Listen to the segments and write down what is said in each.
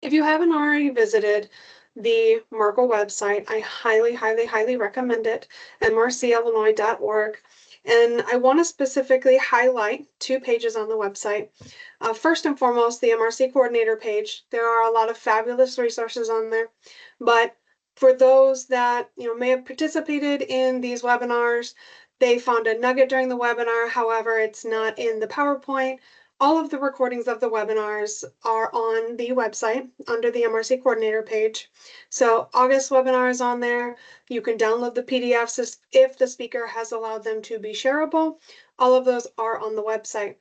If you haven't already visited the Merkle website, I highly, highly, highly recommend it, mrcillinois.org. And I want to specifically highlight 2 pages on the website. First and foremost, the MRC coordinator page. There are a lot of fabulous resources on there, but for those that may have participated in these webinars, they found a nugget during the webinar. However, it's not in the PowerPoint. All of the recordings of the webinars are on the website under the MRC coordinator page. So August webinar is on there. You can download the PDFs if the speaker has allowed them to be shareable. All of those are on the website.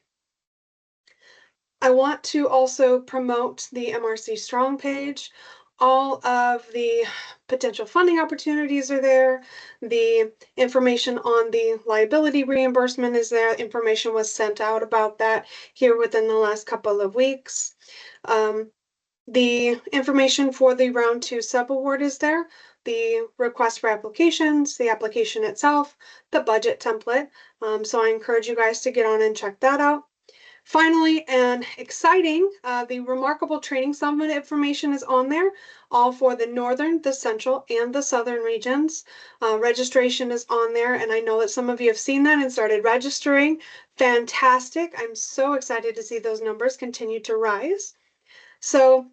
I want to also promote the MRC Strong page. All of the potential funding opportunities are there. The information on the liability reimbursement is there. Information was sent out about that here within the last couple of weeks. The information for the round 2 sub-award is there. The request for applications, the application itself, the budget template. So I encourage you guys to get on and check that out. Finally, and exciting, the Remarkable Training Summit information is on there, all for the northern, the central, and the southern regions. Registration is on there, and I know that some of you have seen that and started registering. Fantastic. I'm so excited to see those numbers continue to rise. So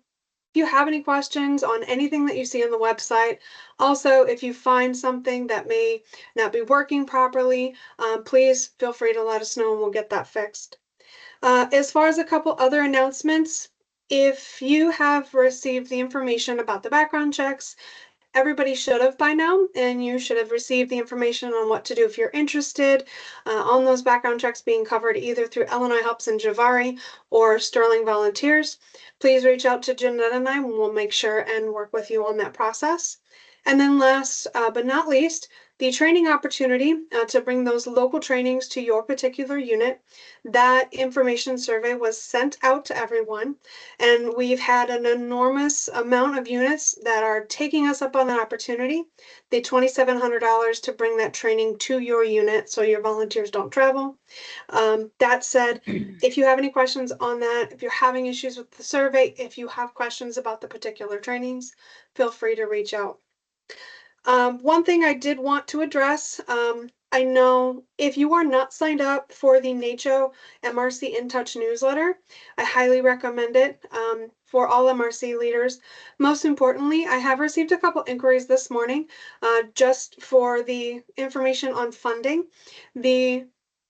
if you have any questions on anything that you see on the website, also if you find something that may not be working properly, please feel free to let us know and we'll get that fixed. As far as a couple other announcements, if you have received the information about the background checks, everybody should have by now, and you should have received the information on what to do if you're interested on those background checks being covered either through Illinois Helps and Javari or Sterling Volunteers. Please reach out to Jeanette and I, and we'll make sure and work with you on that process. And then last but not least, the training opportunity to bring those local trainings to your particular unit. That information survey was sent out to everyone, and we've had an enormous amount of units that are taking us up on that opportunity. The $2,700 to bring that training to your unit so your volunteers don't travel. That said, if you have any questions on that, if you're having issues with the survey, if you have questions about the particular trainings, feel free to reach out. One thing I did want to address, I know if you are not signed up for the NACCHO MRC In Touch newsletter, I highly recommend it for all MRC leaders. Most importantly, I have received a couple inquiries this morning just for the information on funding.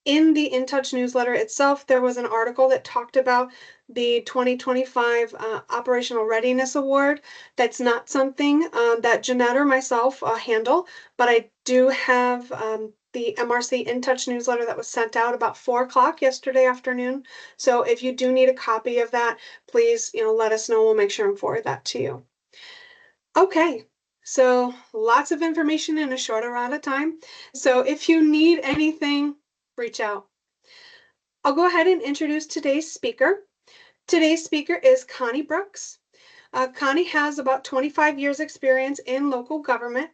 In the In Touch newsletter itself, there was an article that talked about the 2025 Operational Readiness Award. That's not something that Jeanette or myself handle, but I do have the MRC In Touch newsletter that was sent out about 4 o'clock yesterday afternoon. So if you do need a copy of that, please let us know. We'll make sure and forward that to you. Okay, so lots of information in a short amount of time. So if you need anything, reach out. I'll go ahead and introduce today's speaker. Today's speaker is Connie Brooks. Connie has about 25 years experience in local government.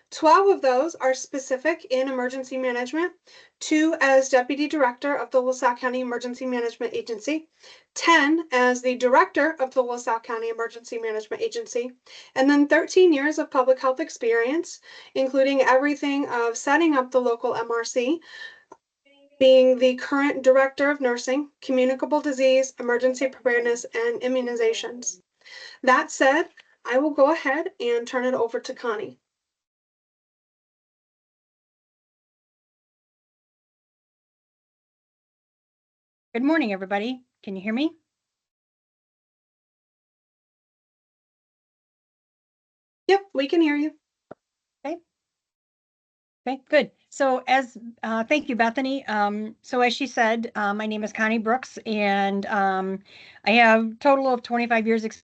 12 of those are specific in emergency management, 2 as Deputy Director of the LaSalle County Emergency Management Agency, 10 as the Director of the LaSalle County Emergency Management Agency, and then 13 years of public health experience, including everything of setting up the local MRC, being the current Director of Nursing, Communicable Disease, Emergency Preparedness, and Immunizations. That said, I will go ahead and turn it over to Connie. Good morning, everybody. Can you hear me? Yep, we can hear you. Okay, good. So thank you, Bethany. So as she said, my name is Connie Brooks, and I have a total of 25 years experience.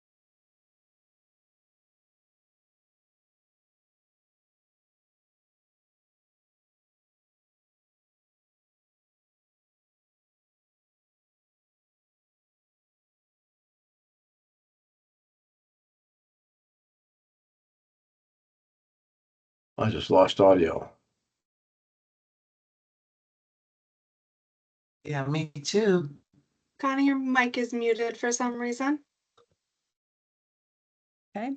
I just lost audio. Yeah, me too. Connie, your mic is muted for some reason. Okay.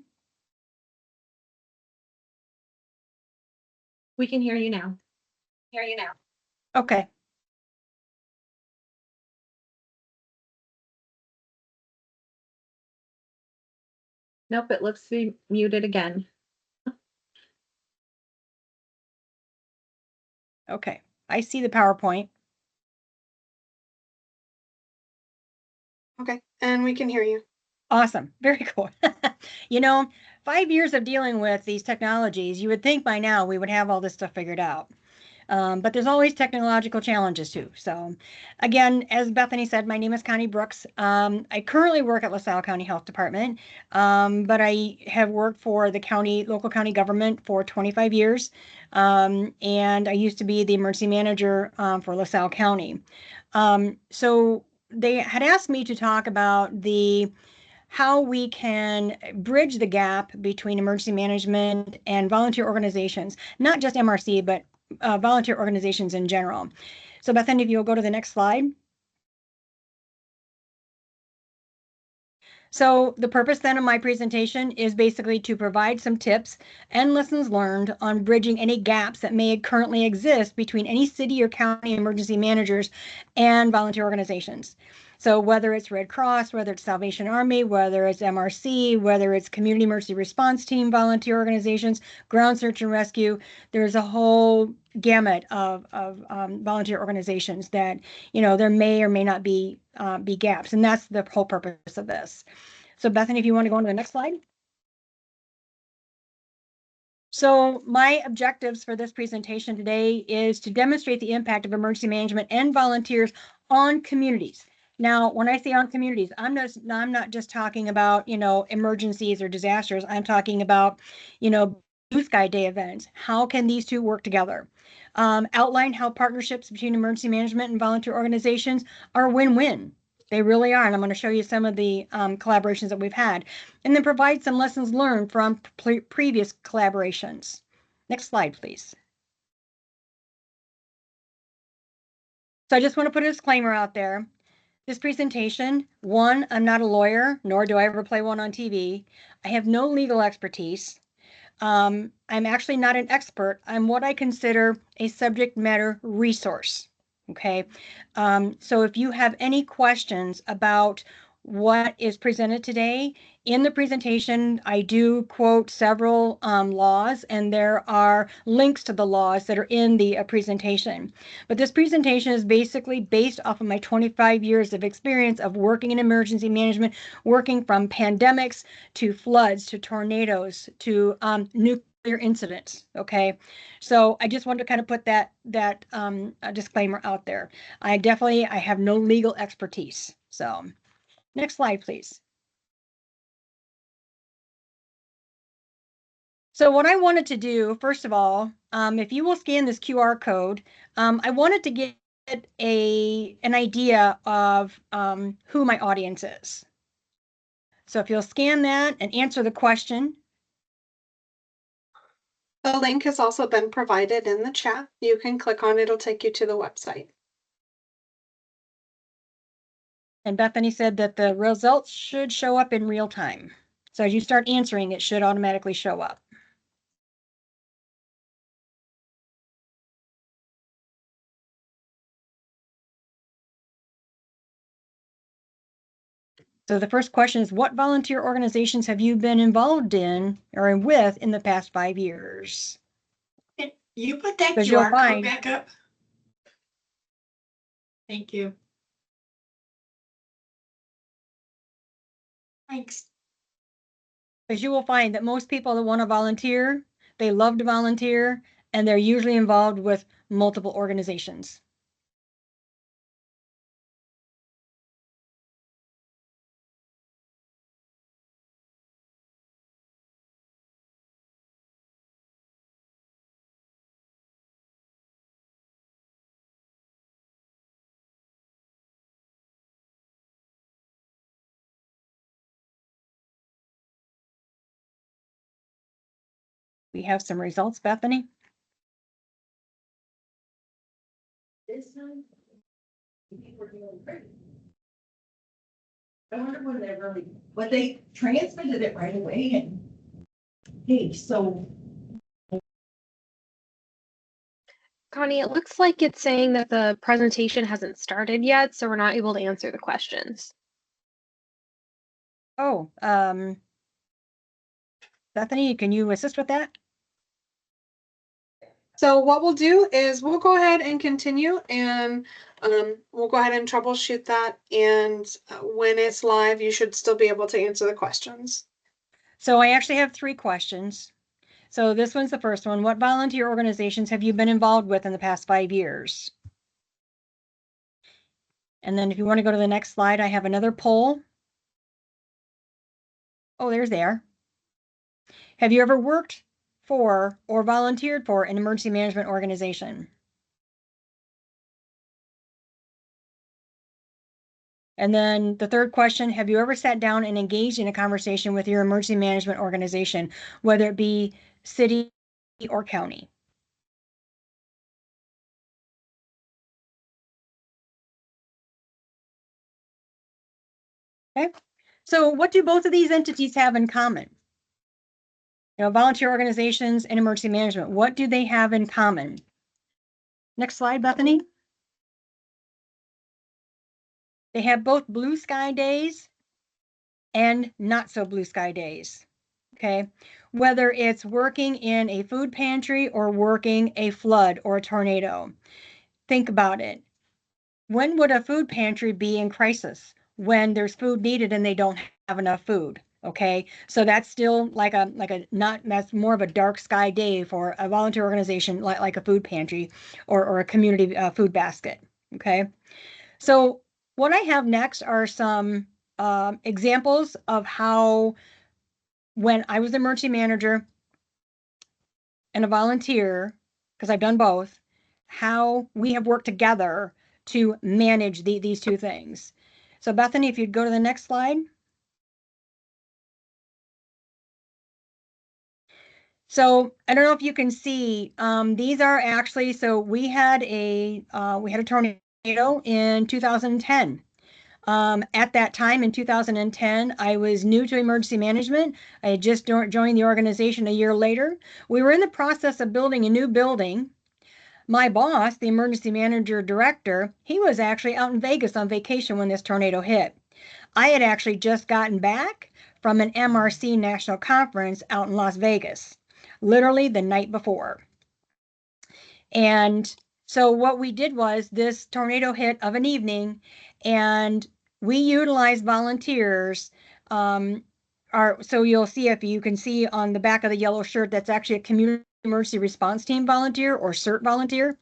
We can hear you now. Okay. Nope, it looks to be muted again. Okay. I see the PowerPoint. Okay, and we can hear you. Awesome. Very cool. You know, 5 years of dealing with these technologies, you would think by now we would have all this stuff figured out. But there's always technological challenges too. So again, as Bethany said, my name is Connie Brooks. I currently work at LaSalle County Health Department, but I have worked for the local county government for 25 years. And I used to be the emergency manager for LaSalle County. So they had asked me to talk about how we can bridge the gap between emergency management and volunteer organizations, not just MRC, but volunteer organizations in general. So Bethany, if you'll go to the next slide. So the purpose then of my presentation is basically to provide some tips and lessons learned on bridging any gaps that may currently exist between any city or county emergency managers and volunteer organizations. So whether it's Red Cross, whether it's Salvation Army, whether it's MRC, whether it's Community Emergency Response Team volunteer organizations, ground search and rescue, there's a whole gamut of volunteer organizations that, there may or may not be gaps. And that's the whole purpose of this. So Bethany, if you want to go on to the next slide. So my objectives for this presentation today is to demonstrate the impact of emergency management and volunteers on communities. Now, when I say on communities, I'm not just talking about, emergencies or disasters. I'm talking about, Blue Sky Day events. How can these two work together? Outline how partnerships between emergency management and volunteer organizations are win-win. They really are. And I'm going to show you some of the collaborations that we've had, and then provide some lessons learned from previous collaborations. Next slide, please. So I just want to put a disclaimer out there. This presentation, one, I'm not a lawyer, nor do I ever play one on TV. I have no legal expertise. I'm actually not an expert. I'm what I consider a subject matter resource. Okay. So if you have any questions about what is presented today, in the presentation, I do quote several laws, and there are links to the laws that are in the presentation. But this presentation is basically based off of my 25 years of experience of working in emergency management, working from pandemics to floods to tornadoes to nuclear incidents. Okay, so I just wanted to kind of put that disclaimer out there. I have no legal expertise. So next slide, please. So what I wanted to do, first of all, if you will scan this QR code, I wanted to get an idea of who my audience is. So if you'll scan that and answer the question. The link has also been provided in the chat. You can click on it, it'll take you to the website. And Bethany said that the results should show up in real time. So as you start answering, it should automatically show up. So the first question is, what volunteer organizations have you been involved in or with in the past 5 years? Can you put that Because you'll QR code find- back up? Thank you. Thanks. Because you will find that most people that want to volunteer, they love to volunteer, and they're usually involved with multiple organizations. We have some results, Bethany. I wonder what they transmitted it right away and, hey, so Connie, it looks like it's saying that the presentation hasn't started yet, so we're not able to answer the questions. Oh, Bethany, can you assist with that? So what we'll do is we'll go ahead and continue and we'll go ahead and troubleshoot that. And when it's live, you should still be able to answer the questions. So I actually have 3 questions. So this one's the first one. What volunteer organizations have you been involved with in the past 5 years? And then if you want to go to the next slide, I have another poll. Oh, there's there. Have you ever worked for or volunteered for an emergency management organization? And then the third question, have you ever sat down and engaged in a conversation with your emergency management organization, whether it be city or county? Okay, so what do both of these entities have in common? You know, volunteer organizations and emergency management, what do they have in common? Next slide, Bethany. They have both blue sky days and not so blue sky days. Okay, whether it's working in a food pantry or working a flood or a tornado. Think about it. When would a food pantry be in crisis? When there's food needed and they don't have enough food. Okay, so that's still like a not, that's more of a dark sky day for a volunteer organization like a food pantry or a community food basket. Okay, so what I have next are some examples of how, when I was emergency manager and a volunteer, because I've done both, how we have worked together to manage these 2 things. So Bethany, if you'd go to the next slide. So I don't know if you can see, these are actually, so we had a tornado in 2010. At that time in 2010, I was new to emergency management. I had just joined the organization a year later. We were in the process of building a new building. My boss, the emergency manager director, he was actually out in Vegas on vacation when this tornado hit. I had actually just gotten back from an MRC national conference out in Las Vegas, literally the night before. And so what we did was, this tornado hit of an evening, and we utilized volunteers. So you'll see, if you can see on the back of the yellow shirt, that's actually a community emergency response team volunteer or CERT volunteer.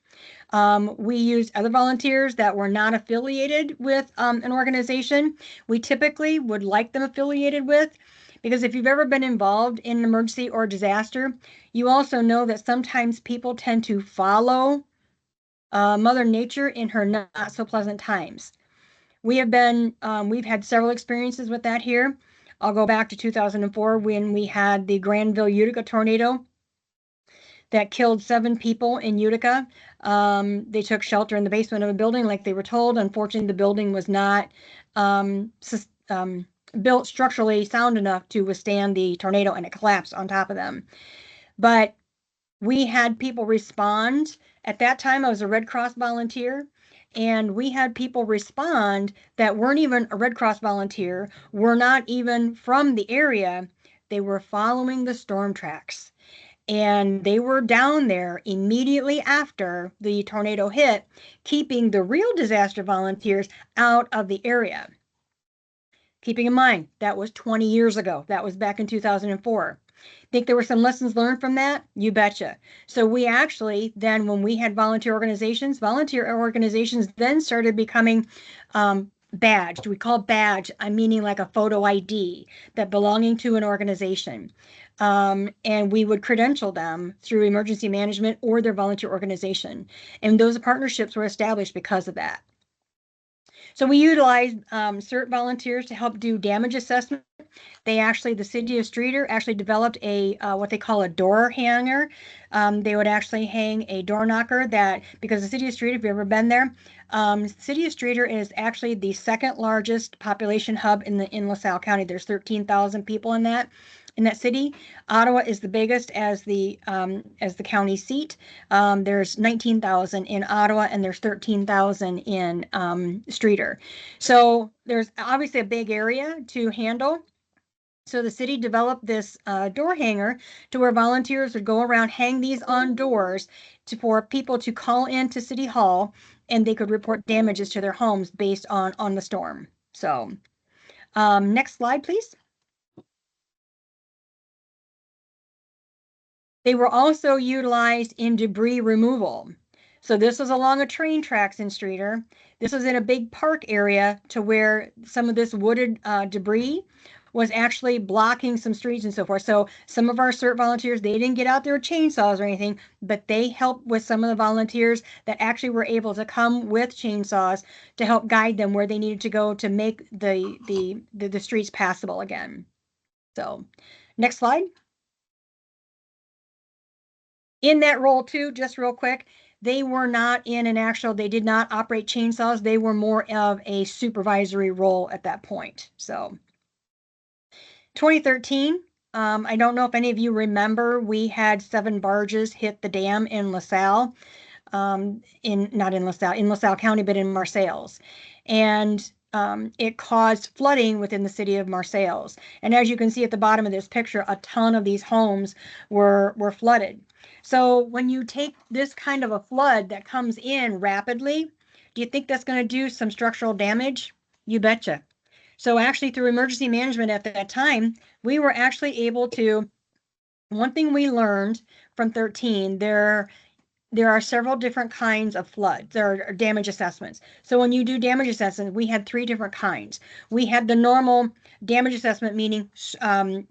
We used other volunteers that were not affiliated with an organization. We typically would like them affiliated with, because if you've ever been involved in an emergency or disaster, you also know that sometimes people tend to follow Mother Nature in her not so pleasant times. We've had several experiences with that here. I'll go back to 2004 when we had the Granville Utica tornado that killed 7 people in Utica. They took shelter in the basement of a building like they were told. Unfortunately, the building was not built structurally sound enough to withstand the tornado, and it collapsed on top of them. But we had people respond. At that time, I was a Red Cross volunteer, and we had people respond that weren't even a Red Cross volunteer, were not even from the area. They were following the storm tracks. And they were down there immediately after the tornado hit, keeping the real disaster volunteers out of the area. Keeping in mind, that was 20 years ago. That was back in 2004. Think there were some lessons learned from that? You betcha. So we actually then, when we had volunteer organizations then started becoming badged. We call badge, I'm meaning like a photo ID that belonging to an organization. And we would credential them through emergency management or their volunteer organization. And those partnerships were established because of that. So we utilized CERT volunteers to help do damage assessment. The city of Streeter actually developed a what they call a door hanger They would actually hang a door knocker that, because the city of Streator, if you've ever been there, city of Streator is actually the second largest population hub in LaSalle County. There's 13,000 people in that city. Ottawa is the biggest as the county seat. There's 19,000 in Ottawa and there's 13,000 in Streator. So there's obviously a big area to handle. So the city developed this door hanger to where volunteers would go around, hang these on doors for people to call into City Hall, and they could report damages to their homes based on the storm. So next slide, please. They were also utilized in debris removal. So this was along a train tracks in Streator. This was in a big park area to where some of this wooded debris was actually blocking some streets and so forth. So some of our CERT volunteers, they didn't get out there with chainsaws or anything, but they helped with some of the volunteers that actually were able to come with chainsaws to help guide them where they needed to go to make the streets passable again. So next slide. In that role too, just real quick, they were not in an actual, they did not operate chainsaws. They were more of a supervisory role at that point. So 2013, I don't know if any of you remember, we had 7 barges hit the dam in LaSalle, not in LaSalle County, but in Marseilles. And it caused flooding within the city of Marseilles. And as you can see at the bottom of this picture, a ton of these homes were flooded. So when you take this kind of a flood that comes in rapidly, do you think that's going to do some structural damage? You betcha. So actually through emergency management at that time, we were actually able to, one thing we learned from 13, there are several different kinds of floods. There are damage assessments. So when you do damage assessment, we had 3 different kinds. We had the normal damage assessment, meaning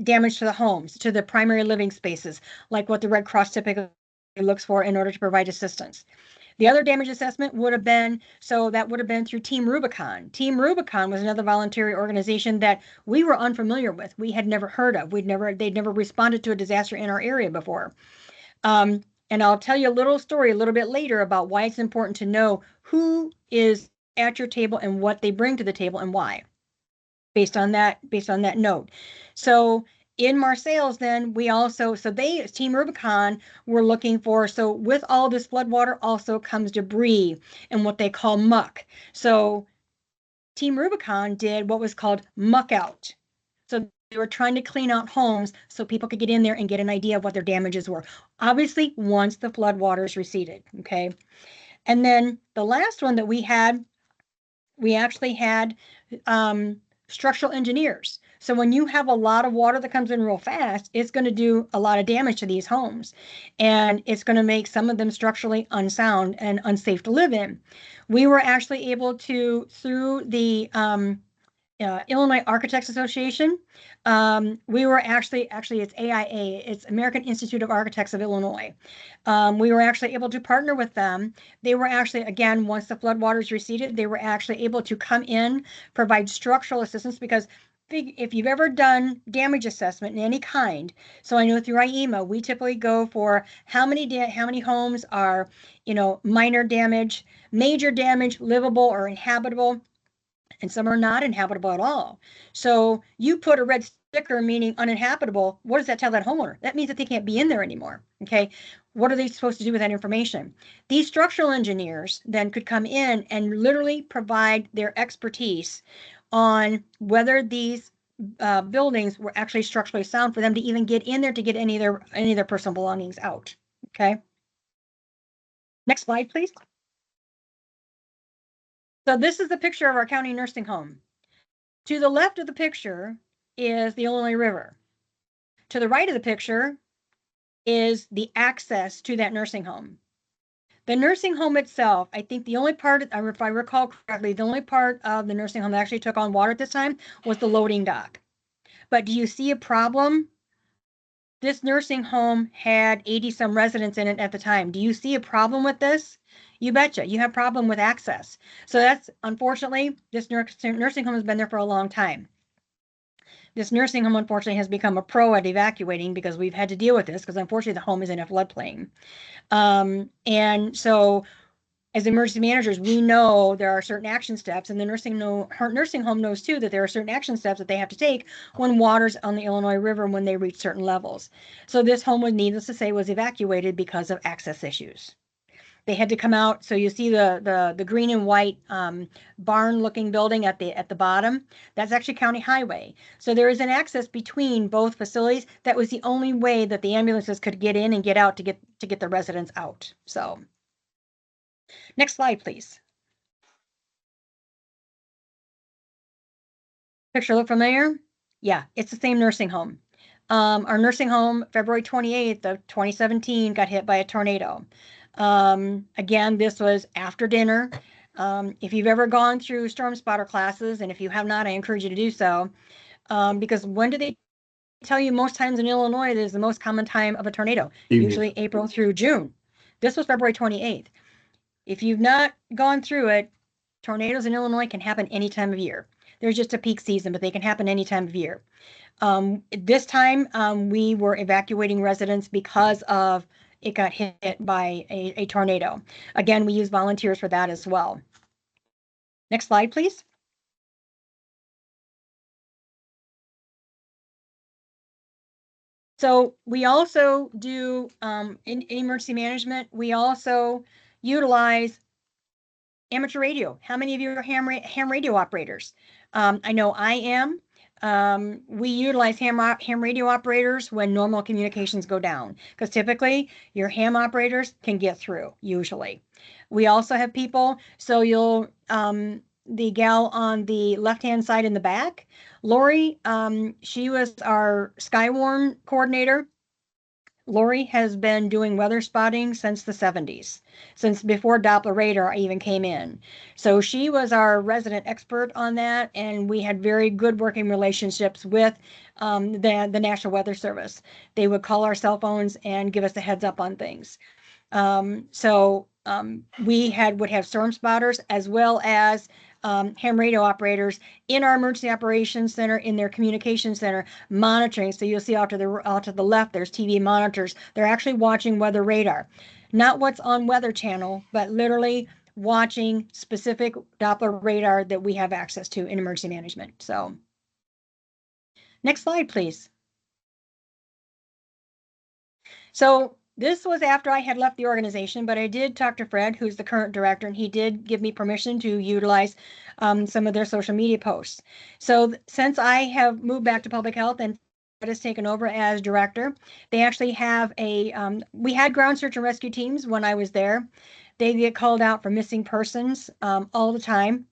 damage to the homes, to the primary living spaces, like what the Red Cross typically looks for in order to provide assistance. The other damage assessment would have been, so that would have been through Team Rubicon. Team Rubicon was another voluntary organization that we were unfamiliar with. We had never heard of. They'd never responded to a disaster in our area before. And I'll tell you a little story a little bit later about why it's important to know who is at your table and what they bring to the table and why, based on that note. So in Marseilles, then we also, so they, Team Rubicon, were looking for, so with all this flood water also comes debris and what they call muck. So Team Rubicon did what was called muck out. So they were trying to clean out homes so people could get in there and get an idea of what their damages were. Obviously, once the flood waters receded, okay? And then the last one that we actually had structural engineers. So when you have a lot of water that comes in real fast, it's going to do a lot of damage to these homes. And it's going to make some of them structurally unsound and unsafe to live in. We were actually able to, through the Illinois Architects Association. We were actually it's AIA, it's American Institute of Architects of Illinois. We were actually able to partner with them. They were actually, again, once the floodwaters receded, they were actually able to come in, provide structural assistance, because if you've ever done damage assessment in any kind, so I know through IEMA, we typically go for how many homes are, minor damage, major damage, livable or inhabitable, and some are not inhabitable at all. So you put a red sticker meaning uninhabitable. What does that tell that homeowner? That means that they can't be in there anymore. Okay. What are they supposed to do with that information? These structural engineers then could come in and literally provide their expertise on whether these buildings were actually structurally sound for them to even get in there to get any of their personal belongings out. Okay. Next slide, please. So this is the picture of our county nursing home. To the left of the picture is the Illinois River. To the right of the picture is the access to that nursing home. The nursing home itself, I think the only part, if I recall correctly, the only part of the nursing home that actually took on water at this time was the loading dock. But do you see a problem? This nursing home had 80-some residents in it at the time. Do you see a problem with this? You betcha. You have a problem with access. So that's, unfortunately, this nursing home has been there for a long time. This nursing home, unfortunately, has become a pro at evacuating because we've had to deal with this because unfortunately the home is in a floodplain. And so as emergency managers, we know there are certain action steps, and the nursing home knows too that there are certain action steps that they have to take when water's on the Illinois River when they reach certain levels. So this home, was needless to say, was evacuated because of access issues. They had to come out. So you see the green and white barn-looking building at the bottom. That's actually county highway. So there is an access between both facilities. That was the only way that the ambulances could get in and get out to get the residents out. So. Next slide, please. Picture look familiar? Yeah, it's the same nursing home. Our nursing home, February 28th of 2017, got hit by a tornado. Again, this was after dinner. If you've ever gone through storm spotter classes, and if you have not, I encourage you to do so. Because when do they tell you most times in Illinois, it is the most common time of a tornado? Evening. Usually April through June. This was February 28th. If you've not gone through it, tornadoes in Illinois can happen any time of year. There's just a peak season, but they can happen any time of year. This time, we were evacuating residents because of it got hit by a tornado. Again, we use volunteers for that as well. Next slide, please. So we also do, in emergency management, we also utilize amateur radio. How many of you are ham radio operators? I know I am. We utilize ham radio operators when normal communications go down, because typically your ham operators can get through, usually. We also have people, so you'll, the gal on the left-hand side in the back, Lori, she was our Skywarn coordinator. Lori has been doing weather spotting since the 70s, since before Doppler radar even came in. So she was our resident expert on that, and we had very good working relationships with the National Weather Service. They would call our cell phones and give us a heads up on things. We would have storm spotters as well as ham radio operators in our emergency operations center, in their communication center, monitoring. So you'll see out to the left, there's TV monitors. They're actually watching weather radar, not what's on Weather Channel, but literally watching specific Doppler radar that we have access to in emergency management. So next slide, please. So this was after I had left the organization, but I did talk to Fred, who's the current director, and he did give me permission to utilize some of their social media posts. So since I have moved back to public health and Fred has taken over as director, they actually have we had ground search and rescue teams when I was there. They get called out for missing persons all the time.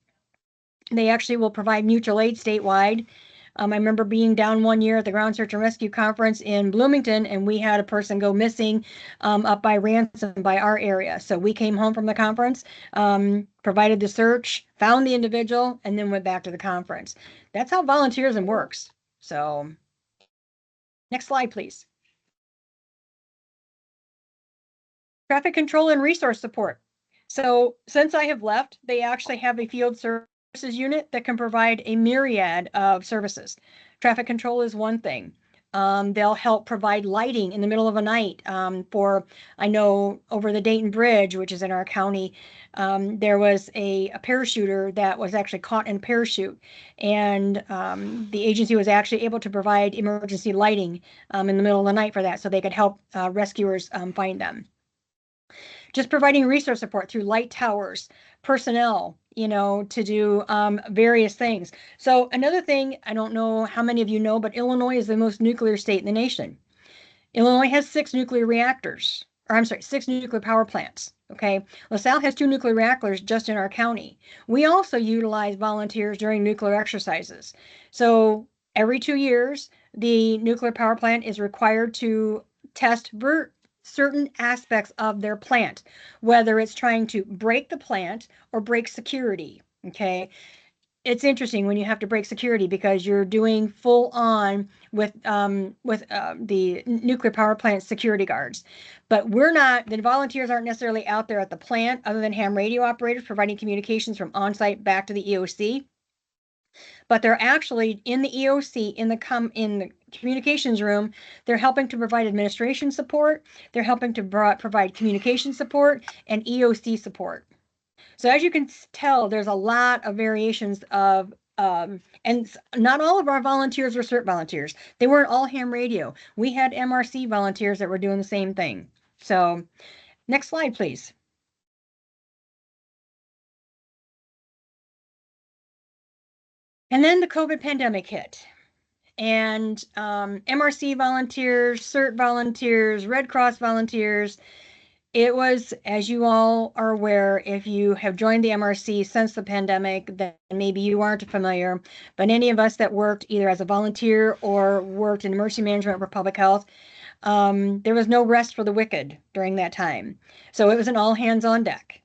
They actually will provide mutual aid statewide. I remember being down one year at the Ground Search and Rescue Conference in Bloomington, and we had a person go missing up by Ransom, by our area. So we came home from the conference, provided the search, found the individual, and then went back to the conference. That's how volunteerism works. So next slide, please. Traffic control and resource support. So since I have left, they actually have a field services unit that can provide a myriad of services. Traffic control is one thing. They'll help provide lighting in the middle of a night for, I know over the Dayton Bridge, which is in our county, there was a parachuter that was actually caught in a parachute, and the agency was actually able to provide emergency lighting in the middle of the night for that, so they could help rescuers find them. Just providing resource support through light towers, personnel, to do various things. So another thing, I don't know how many of you know, but Illinois is the most nuclear state in the nation. Illinois has 6 nuclear reactors, or I'm sorry, 6 nuclear power plants. Okay, LaSalle has 2 nuclear reactors just in our county. We also utilize volunteers during nuclear exercises. So every 2 years, the nuclear power plant is required to test certain aspects of their plant, whether it's trying to break the plant or break security. Okay, it's interesting when you have to break security because you're doing full on with the nuclear power plant security guards. But the volunteers aren't necessarily out there at the plant, other than ham radio operators providing communications from on-site back to the EOC. but they're actually in the EOC, in the communications room. They're helping to provide administration support. They're helping to provide communication support and EOC support. So as you can tell, there's a lot of variations of, and not all of our volunteers were CERT volunteers. They weren't all ham radio. We had MRC volunteers that were doing the same thing. So next slide, please. And then the COVID pandemic hit. And MRC volunteers, CERT volunteers, Red Cross volunteers. It was, as you all are aware, if you have joined the MRC since the pandemic, then maybe you aren't familiar, but any of us that worked either as a volunteer or worked in emergency management or public health, there was no rest for the wicked during that time. So it was an all hands on deck.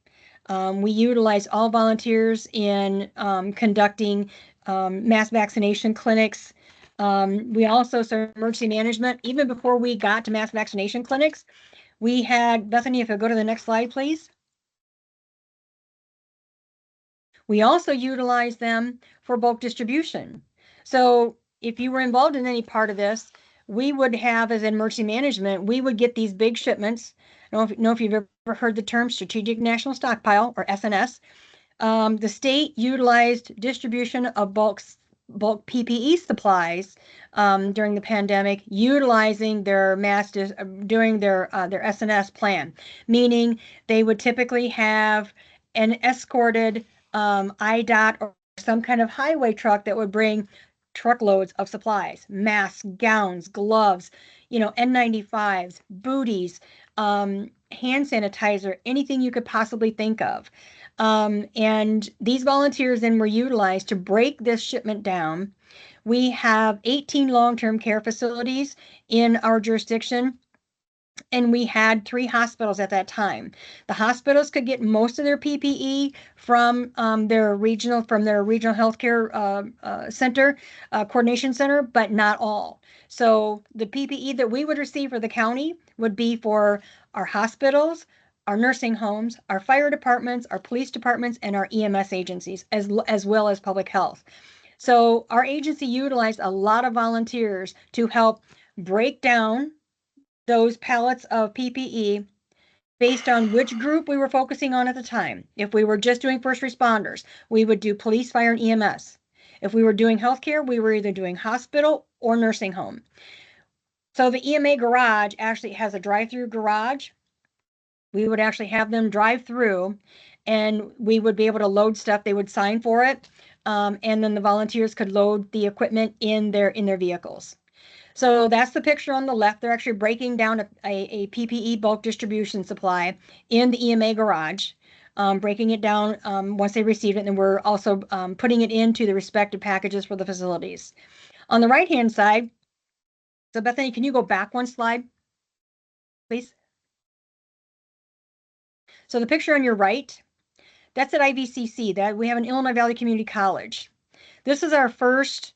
We utilized all volunteers in conducting mass vaccination clinics. We also served emergency management. Even before we got to mass vaccination clinics, we had, Bethany, if you'll go to the next slide, please. We also utilized them for bulk distribution. So if you were involved in any part of this, we would have, as emergency management, we would get these big shipments. I don't know if you've ever heard the term Strategic National Stockpile, or SNS. The state utilized distribution of bulk PPE supplies during the pandemic, utilizing their during their SNS plan, meaning they would typically have an escorted IDOT or some kind of highway truck that would bring truckloads of supplies, masks, gowns, gloves, N95s, booties, hand sanitizer, anything you could possibly think of. And these volunteers then were utilized to break this shipment down. We have 18 long-term care facilities in our jurisdiction, and we had 3 hospitals at that time. The hospitals could get most of their PPE from their regional healthcare center, coordination center, but not all. So the PPE that we would receive for the county would be for our hospitals, our nursing homes, our fire departments, our police departments, and our EMS agencies, as well as public health. So our agency utilized a lot of volunteers to help break down those pallets of PPE based on which group we were focusing on at the time. If we were just doing first responders, we would do police, fire, and EMS. If we were doing healthcare, we were either doing hospital or nursing home. So the EMA garage actually has a drive-through garage. We would actually have them drive through, and we would be able to load stuff. They would sign for it, and then the volunteers could load the equipment in their vehicles. So that's the picture on the left. They're actually breaking down a PPE bulk distribution supply in the EMA garage, breaking it down once they received it, and we're also putting it into the respective packages for the facilities. On the right-hand side, so Bethany, can you go back one slide, please? So the picture on your right, that's at IVCC. That we have an Illinois Valley Community College. This is our first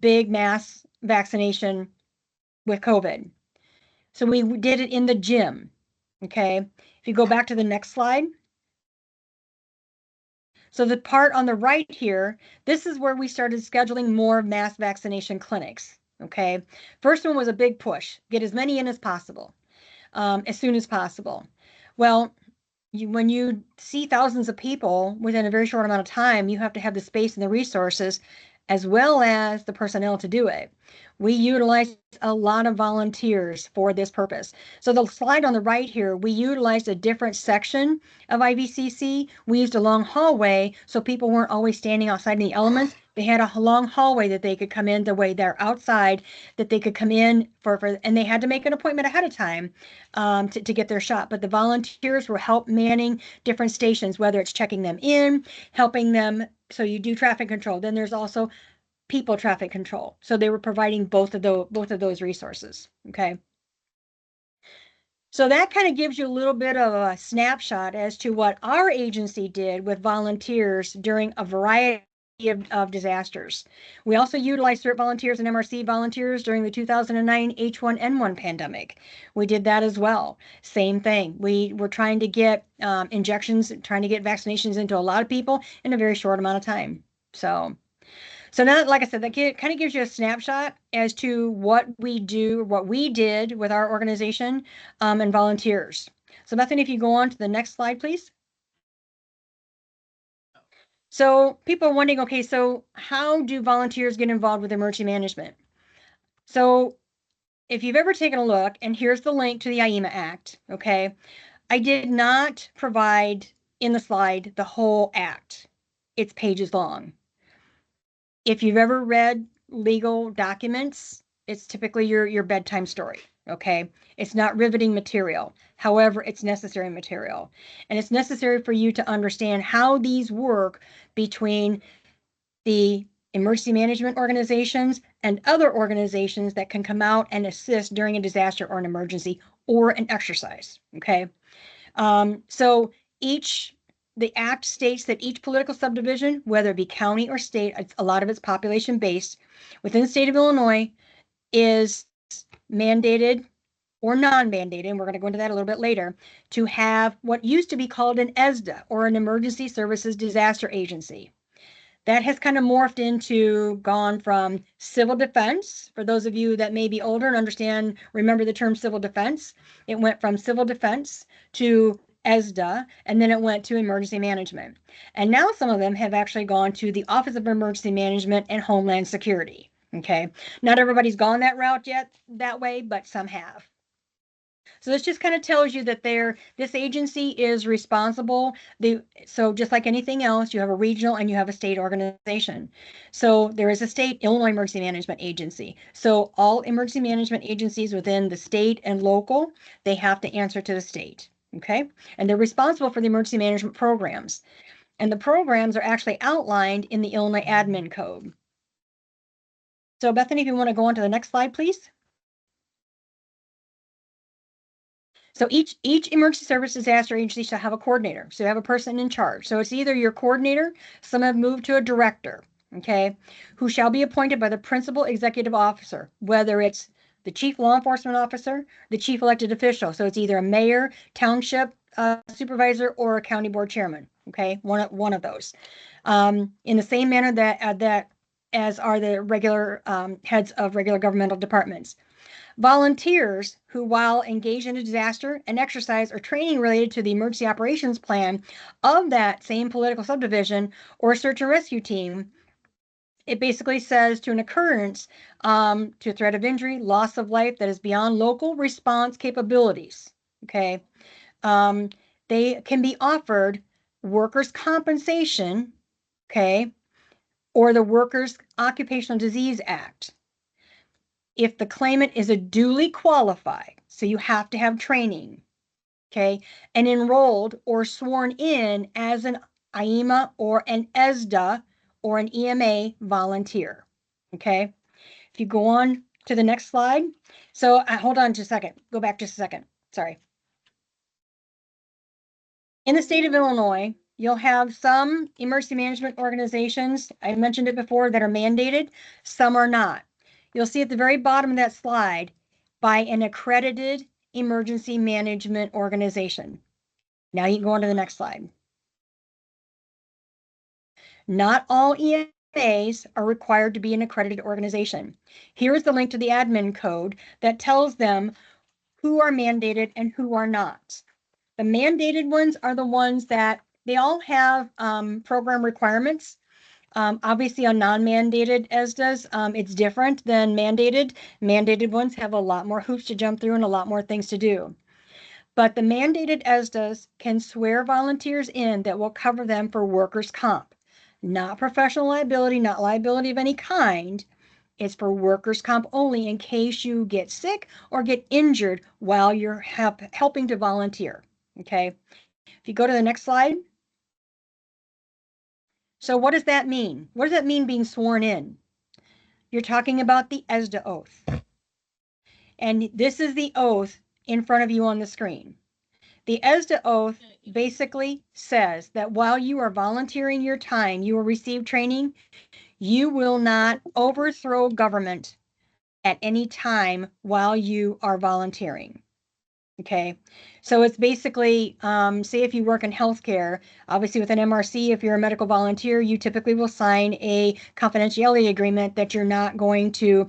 big mass vaccination with COVID. So we did it in the gym. Okay. If you go back to the next slide. So the part on the right here, this is where we started scheduling more mass vaccination clinics. Okay. First one was a big push, get as many in as possible, as soon as possible. Well, when you see thousands of people within a very short amount of time, you have to have the space and the resources as well as the personnel to do it. We utilized a lot of volunteers for this purpose. So the slide on the right here, we utilized a different section of IVCC. We used a long hallway so people weren't always standing outside in the elements. They had a long hallway that they could come in the way they're outside, that they could come in for and they had to make an appointment ahead of time to get their shot. But the volunteers were help manning different stations, whether it's checking them in, helping them. So you do traffic control. Then there's also people traffic control. So they were providing both of those resources. Okay. So that kind of gives you a little bit of a snapshot as to what our agency did with volunteers during a variety of disasters. We also utilized CERT volunteers and MRC volunteers during the 2009 H1N1 pandemic. We did that as well. Same thing. We were trying to get injections, trying to get vaccinations into a lot of people in a very short amount of time. So So now, like I said, that kind of gives you a snapshot as to what we do, what we did with our organization and volunteers. So Bethany, if you go on to the next slide, please. So people are wondering, okay, so how do volunteers get involved with emergency management? So if you've ever taken a look, and here's the link to the IEMA Act, okay, I did not provide in the slide the whole act. It's pages long. If you've ever read legal documents, it's typically your bedtime story, okay? It's not riveting material. However, it's necessary material. And it's necessary for you to understand how these work between the emergency management organizations and other organizations that can come out and assist during a disaster or an emergency or an exercise, okay? So the act states that each political subdivision, whether it be county or state, a lot of it's population based, within the state of Illinois is mandated or non-mandated, and we're going to go into that a little bit later, to have what used to be called an ESDA, or an Emergency Services Disaster Agency. That has kind of morphed into, gone from civil defense. For those of you that may be older and understand, remember the term civil defense. It went from civil defense to ESDA, and then it went to emergency management. And now some of them have actually gone to the Office of Emergency Management and Homeland Security. Okay, not everybody's gone that route yet that way, but some have. So this just kind of tells you that this agency is responsible. So just like anything else, you have a regional and you have a state organization. So there is a state Illinois Emergency Management Agency. So all emergency management agencies within the state and local, they have to answer to the state. Okay. And they're responsible for the emergency management programs. And the programs are actually outlined in the Illinois Admin Code. So Bethany, if you want to go on to the next slide, please. So each emergency service disaster agency shall have a coordinator. So you have a person in charge. So it's either your coordinator, some have moved to a director, okay, who shall be appointed by the principal executive officer, whether it's the chief law enforcement officer, the chief elected official. So it's either a mayor, township supervisor, or a county board chairman, okay, one of those. In the same manner that as are the regular heads of regular governmental departments. Volunteers who, while engaged in a disaster, an exercise, or training related to the emergency operations plan of that same political subdivision or search and rescue team, it basically says to an occurrence, to threat of injury, loss of life that is beyond local response capabilities. Okay. They can be offered workers' compensation, okay, or the Workers' Occupational Disease Act. If the claimant is a duly qualified, so you have to have training, okay, and enrolled or sworn in as an IEMA or an ESDA or an EMA volunteer, okay? If you go on to the next slide. So hold on just a second. Go back just a second. Sorry. In the state of Illinois, you'll have some emergency management organizations, I mentioned it before, that are mandated. Some are not. You'll see at the very bottom of that slide, by an accredited emergency management organization. Now you can go on to the next slide. Not all EMAs are required to be an accredited organization. Here is the link to the admin code that tells them who are mandated and who are not. The mandated ones are the ones that they all have program requirements. Obviously, on non-mandated ESDAs, it's different than mandated. Mandated ones have a lot more hoops to jump through and a lot more things to do. But the mandated ESDAs can swear volunteers in that will cover them for workers' comp. Not professional liability, not liability of any kind. It's for workers' comp only in case you get sick or get injured while you're helping to volunteer. Okay. If you go to the next slide. So what does that mean? What does that mean being sworn in? You're talking about the ESDA oath. And this is the oath in front of you on the screen. The ESDA oath basically says that while you are volunteering your time, you will receive training. You will not overthrow government at any time while you are volunteering. Okay, so it's basically, say if you work in healthcare, obviously with an MRC, if you're a medical volunteer, you typically will sign a confidentiality agreement that you're not going to,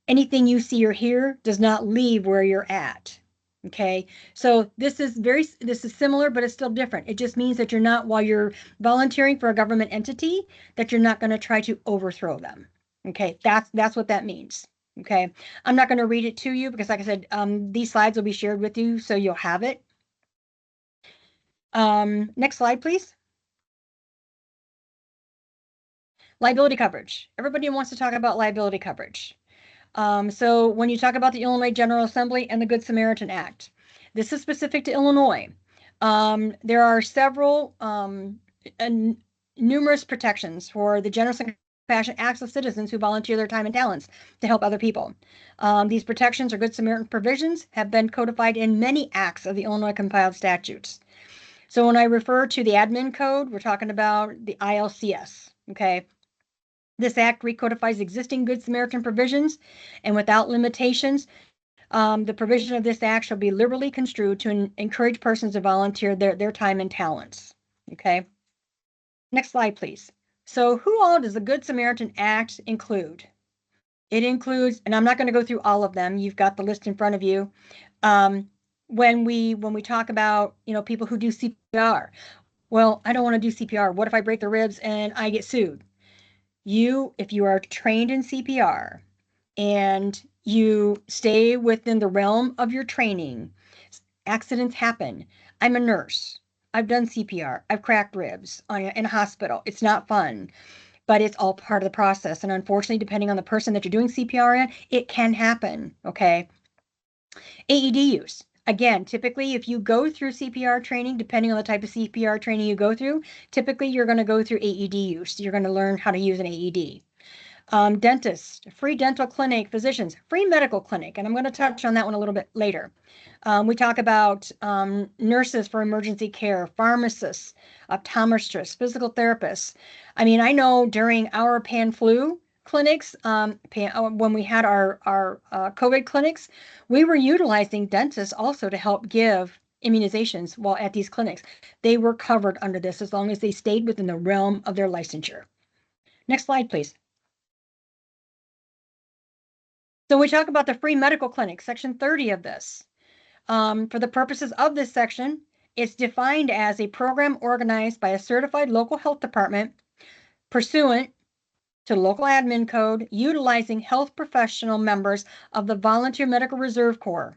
anything you see or hear does not leave where you're at. Okay, so this is similar, but it's still different. It just means that you're not, while you're volunteering for a government entity, that you're not going to try to overthrow them. Okay, that's what that means. Okay, I'm not going to read it to you because, like I said, these slides will be shared with you, so you'll have it. Next slide, please. Liability coverage. Everybody wants to talk about liability coverage. So when you talk about the Illinois General Assembly and the Good Samaritan Act, this is specific to Illinois. There are several and numerous protections for the generous and compassionate acts of citizens who volunteer their time and talents to help other people. These protections or Good Samaritan provisions have been codified in many acts of the Illinois compiled statutes. So when I refer to the admin code, we're talking about the ILCS, okay? This act recodifies existing Good Samaritan provisions, and without limitations, the provision of this act shall be liberally construed to encourage persons to volunteer their time and talents. Okay. Next slide, please. So who all does the Good Samaritan Act include? It includes, and I'm not going to go through all of them. You've got the list in front of you. When we talk about, people who do CPR, well, I don't want to do CPR. What if I break the ribs and I get sued? If you are trained in CPR and you stay within the realm of your training, accidents happen. I'm a nurse. I've done CPR. I've cracked ribs in a hospital. It's not fun, but it's all part of the process. And unfortunately, depending on the person that you're doing CPR in, it can happen. Okay. AED use. Again, typically, if you go through CPR training, depending on the type of CPR training you go through, typically you're going to go through AED use. You're going to learn how to use an AED. Dentists, free dental clinic, physicians, free medical clinic. And I'm going to touch on that one a little bit later. We talk about nurses for emergency care, pharmacists, optometrists, physical therapists. I mean, I know during our pan-flu clinics, when we had our COVID clinics, we were utilizing dentists also to help give immunizations while at these clinics. They were covered under this as long as they stayed within the realm of their licensure. Next slide, please. So we talk about the free medical clinic, section 30 of this. For the purposes of this section, it's defined as a program organized by a certified local health department pursuant to local admin code, utilizing health professional members of the Volunteer Medical Reserve Corps,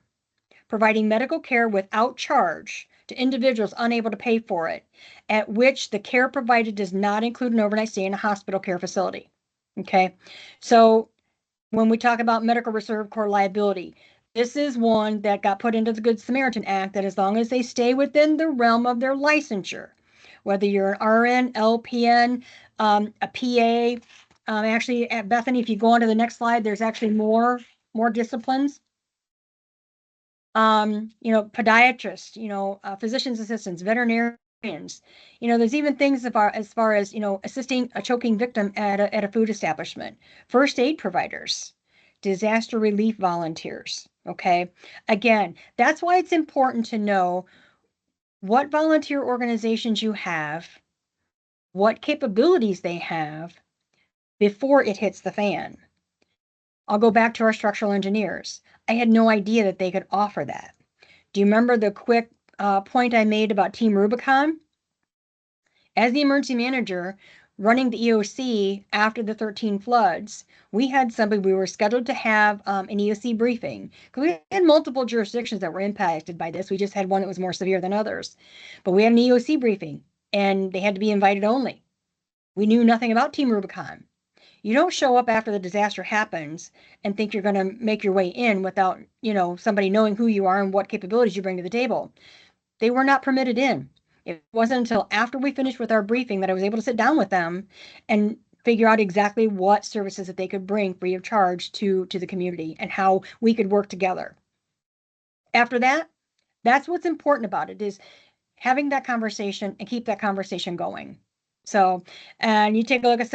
providing medical care without charge to individuals unable to pay for it, at which the care provided does not include an overnight stay in a hospital care facility. Okay, so when we talk about Medical Reserve Corps liability, this is one that got put into the Good Samaritan Act, that as long as they stay within the realm of their licensure, whether you're an RN, LPN, a PA, actually, at Bethany, if you go on to the next slide, there's actually more disciplines. Podiatrists, physician's assistants, veterinarians. There's even things as far as assisting a choking victim at a food establishment, first aid providers, disaster relief volunteers. Okay, again, that's why it's important to know what volunteer organizations you have, what capabilities they have before it hits the fan. I'll go back to our structural engineers. I had no idea that they could offer that. Do you remember the quick point I made about Team Rubicon? As the emergency manager running the EOC after the 13 floods, we were scheduled to have an EOC briefing, because we had multiple jurisdictions that were impacted by this. We just had one that was more severe than others. But we had an EOC briefing, and they had to be invited only. We knew nothing about Team Rubicon. You don't show up after the disaster happens and think you're going to make your way in without, somebody knowing who you are and what capabilities you bring to the table. They were not permitted in. It wasn't until after we finished with our briefing that I was able to sit down with them and figure out exactly what services that they could bring free of charge to the community and how we could work together. After that, that's what's important about it, is having that conversation and keep that conversation going. So, and you take a look at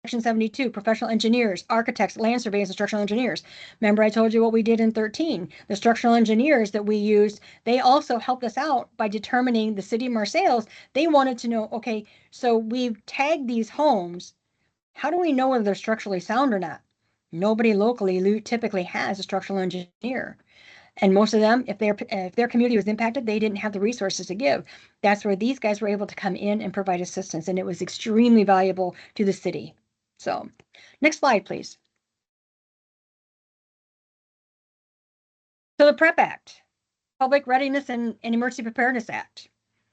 Section 72, professional engineers, architects, land surveyors, and structural engineers. Remember, I told you what we did in 13. The structural engineers that we used, they also helped us out by determining the city of Marseilles. They wanted to know, okay, so we've tagged these homes. How do we know whether they're structurally sound or not? Nobody locally typically has a structural engineer. And most of them, if their community was impacted, they didn't have the resources to give. That's where these guys were able to come in and provide assistance, and it was extremely valuable to the city. So, next slide, please. So the PrEP Act, Public Readiness and Emergency Preparedness Act,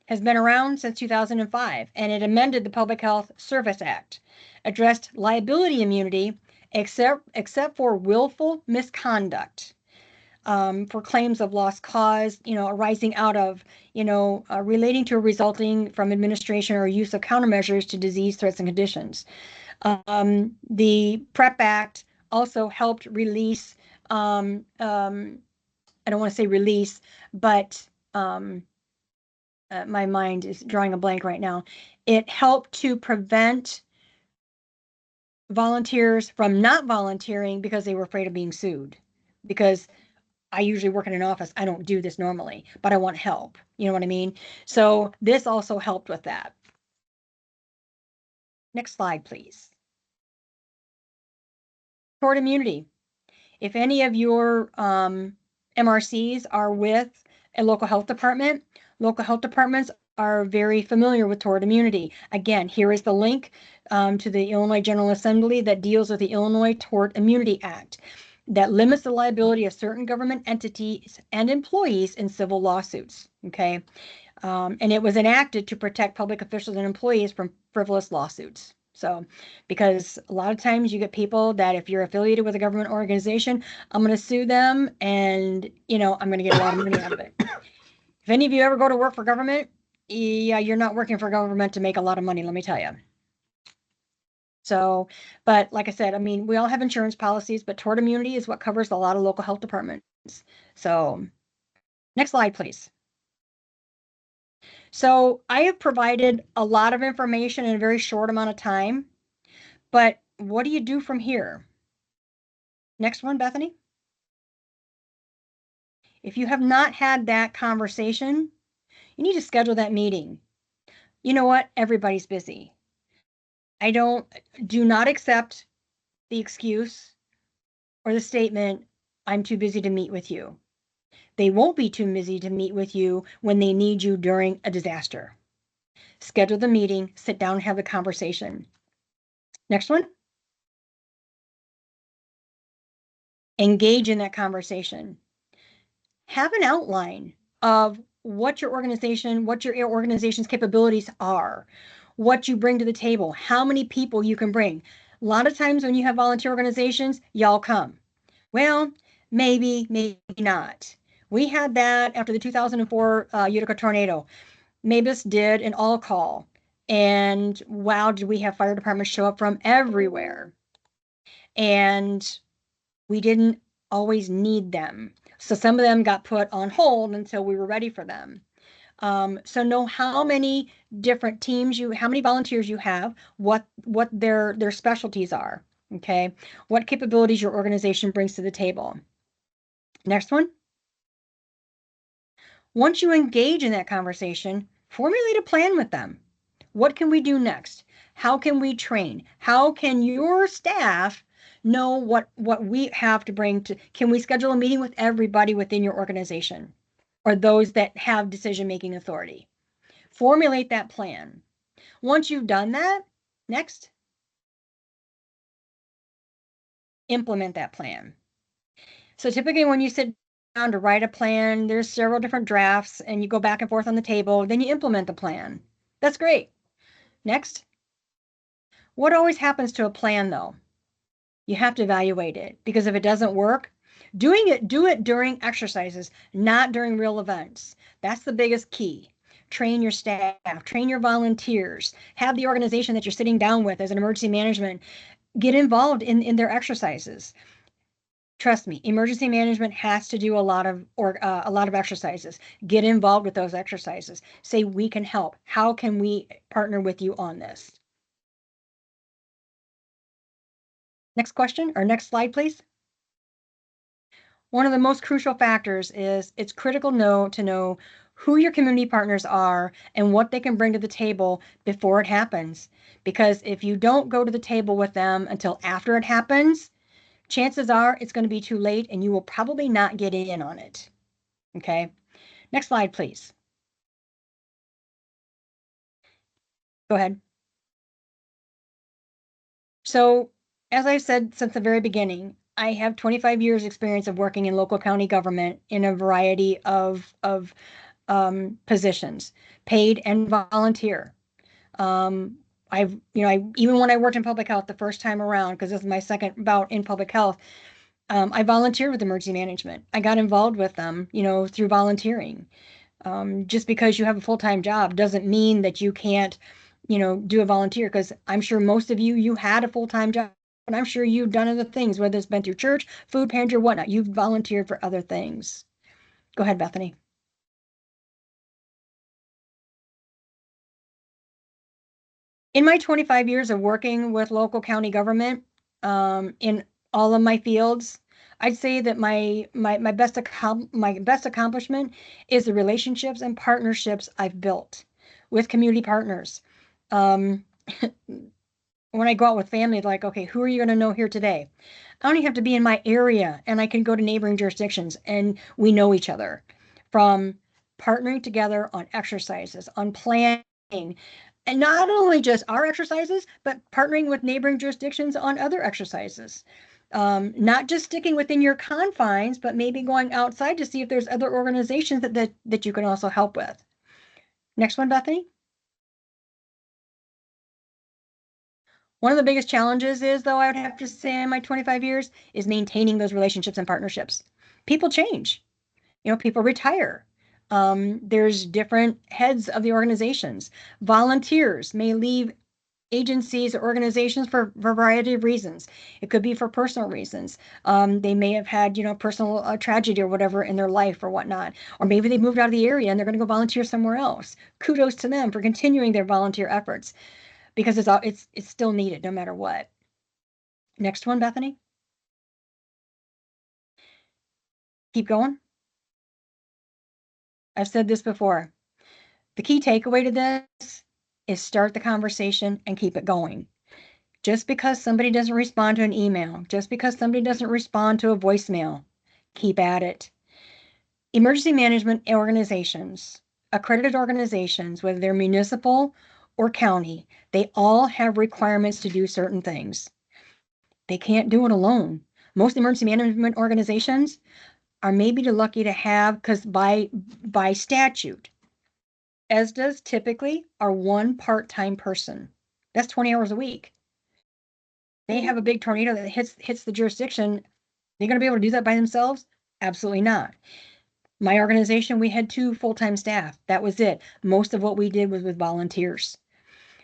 has been around since 2005, and it amended the Public Health Service Act, addressed liability immunity except for willful misconduct. For claims of lost cause, arising out of, relating to or resulting from administration or use of countermeasures to disease, threats, and conditions. The PrEP Act also helped release, I don't want to say release, but my mind is drawing a blank right now. It helped to prevent volunteers from not volunteering because they were afraid of being sued. Because I usually work in an office. I don't do this normally, but I want help. You know what I mean? So this also helped with that. Next slide, please. Tort immunity. If any of your MRCs are with a local health department, local health departments are very familiar with tort immunity. Again, here is the link to the Illinois General Assembly that deals with the Illinois Tort Immunity Act that limits the liability of certain government entities and employees in civil lawsuits, okay? And it was enacted to protect public officials and employees from frivolous lawsuits. So, because a lot of times you get people that if you're affiliated with a government organization, I'm going to sue them and, I'm going to get a lot of money out of it. If any of you ever go to work for government, yeah, you're not working for government to make a lot of money, let me tell you. So, but like I said, I mean, we all have insurance policies, but tort immunity is what covers a lot of local health departments. So, next slide, please. So I have provided a lot of information in a very short amount of time, but what do you do from here? Next one, Bethany. If you have not had that conversation, you need to schedule that meeting. You know what? Everybody's busy. Do not accept the excuse or the statement, I'm too busy to meet with you. They won't be too busy to meet with you when they need you during a disaster. Schedule the meeting, sit down and have a conversation. Next one. Engage in that conversation. Have an outline of what your organization's capabilities are, what you bring to the table, how many people you can bring. A lot of times when you have volunteer organizations, y'all come. Well, maybe not. We had that after the 2004 Utica tornado. Mavis did an all call, and wow, did we have fire departments show up from everywhere. And we didn't always need them. So some of them got put on hold until we were ready for them. So know how many different teams how many volunteers you have, what their specialties are, okay? What capabilities your organization brings to the table. Next one. Once you engage in that conversation, formulate a plan with them. What can we do next? How can we train? How can your staff know what we have to bring to, can we schedule a meeting with everybody within your organization or those that have decision-making authority? Formulate that plan. Once you've done that, next, implement that plan. So typically when you sit down to write a plan, there's several different drafts and you go back and forth on the table, then you implement the plan. That's great. Next. What always happens to a plan though? You have to evaluate it because if it doesn't work, do it during exercises, not during real events. That's the biggest key. Train your staff, train your volunteers, have the organization that you're sitting down with as an emergency management, get involved in their exercises. Trust me, emergency management has to do a lot of exercises. Get involved with those exercises. Say, we can help. How can we partner with you on this? Next question, or next slide, please. One of the most crucial factors is it's critical to know who your community partners are and what they can bring to the table before it happens. Because if you don't go to the table with them until after it happens, chances are it's going to be too late and you will probably not get in on it. Okay, next slide, please. Go ahead. So, as I said since the very beginning, I have 25 years experience of working in local county government in a variety of positions, paid and volunteer. Even when I worked in public health the first time around, because this is my second bout in public health, I volunteered with emergency management. I got involved with them, through volunteering. Just because you have a full-time job doesn't mean that you can't, do a volunteer, because I'm sure most of you had a full-time job, and I'm sure you've done other things, whether it's been through church, food pantry, or whatnot. You've volunteered for other things. Go ahead, Bethany. In my 25 years of working with local county government, in all of my fields, I'd say that my best accomplishment is the relationships and partnerships I've built with community partners. When I go out with family, like, okay, who are you going to know here today? I don't even have to be in my area, and I can go to neighboring jurisdictions, and we know each other from partnering together on exercises, on planning, and not only just our exercises, but partnering with neighboring jurisdictions on other exercises. Not just sticking within your confines, but maybe going outside to see if there's other organizations that you can also help with. Next one, Bethany. One of the biggest challenges is, though, I would have to say in my 25 years, is maintaining those relationships and partnerships. People change, people retire. There's different heads of the organizations. Volunteers may leave agencies or organizations for a variety of reasons. It could be for personal reasons. They may have had, personal tragedy or whatever in their life or whatnot. Or maybe they moved out of the area and they're going to go volunteer somewhere else. Kudos to them for continuing their volunteer efforts, because it's still needed no matter what. Next one, Bethany. Keep going. I've said this before. The key takeaway to this is start the conversation and keep it going. Just because somebody doesn't respond to an email, just because somebody doesn't respond to a voicemail, keep at it. Emergency management organizations, accredited organizations, whether they're municipal or county, they all have requirements to do certain things. They can't do it alone. Most emergency management organizations are maybe lucky to have, because by statute, as does typically our one part-time person. That's 20 hours a week. They have a big tornado that hits the jurisdiction. They're going to be able to do that by themselves? Absolutely not. My organization, we had 2 full-time staff. That was it. Most of what we did was with volunteers.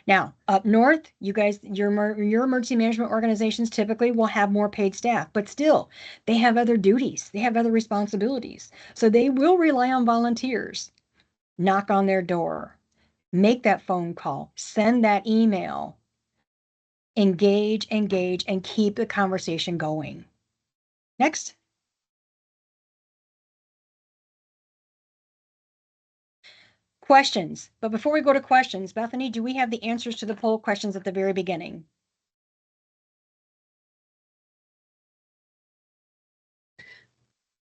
Now, up north, you guys, your emergency management organizations typically will have more paid staff, but still, they have other duties. They have other responsibilities. So they will rely on volunteers. Knock on their door, make that phone call, send that email, engage, and keep the conversation going. Next. Questions. But before we go to questions, Bethany, do we have the answers to the poll questions at the very beginning?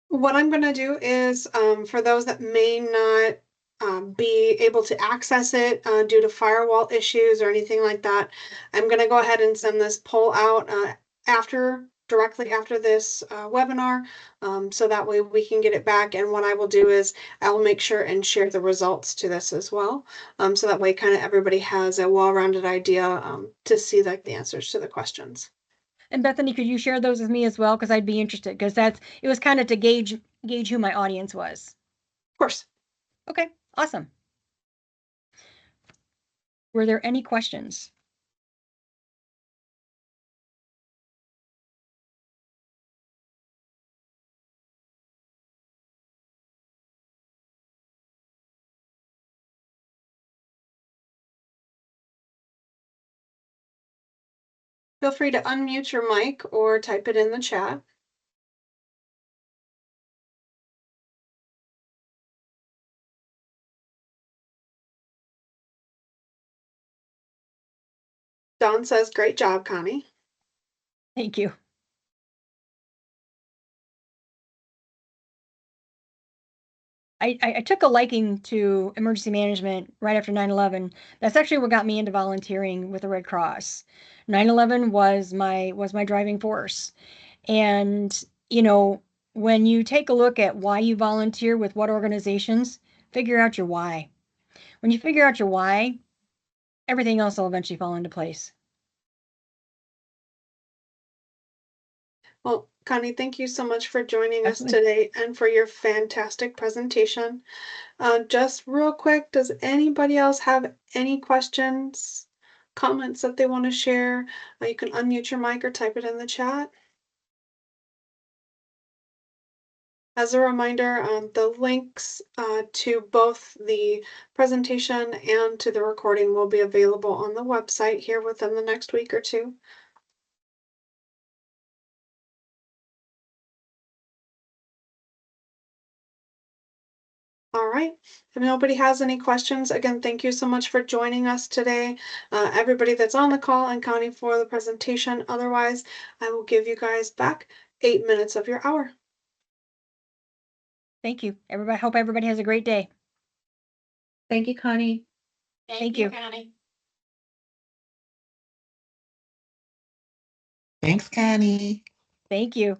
What I'm going to do is, for those that may not be able to access it due to firewall issues or anything like that, I'm going to go ahead and send this poll out directly after this webinar, so that way we can get it back. And what I will do is I will make sure and share the results to this as well, so that way kind of everybody has a well-rounded idea to see like the answers to the questions. And Bethany, could you share those with me as well? Because I'd be interested, because it was kind of to gauge who my audience was. Of course. Okay, awesome. Were there any questions? Feel free to unmute your mic or type it in the chat. Dawn says, great job, Connie. Thank you. I took a liking to emergency management right after 9/11. That's actually what got me into volunteering with the Red Cross. 9/11 was my driving force. And, you know, when you take a look at why you volunteer with what organizations, figure out your why. When you figure out your why, everything else will eventually fall into place. Well, Connie, thank you so much for joining us Absolutely. today and for your fantastic presentation. Just real quick, does anybody else have any questions, comments that they want to share? You can unmute your mic or type it in the chat. As a reminder, the links to both the presentation and to the recording will be available on the website here within the next week or two. All right. If nobody has any questions, again, thank you so much for joining us today. Everybody that's on the call and Connie for the presentation. Otherwise, I will give you guys back 8 minutes of your hour. Thank you. Everybody, hope everybody has a great day. Thank you, Connie. Thank you. Connie. Thanks, Connie. Thank you.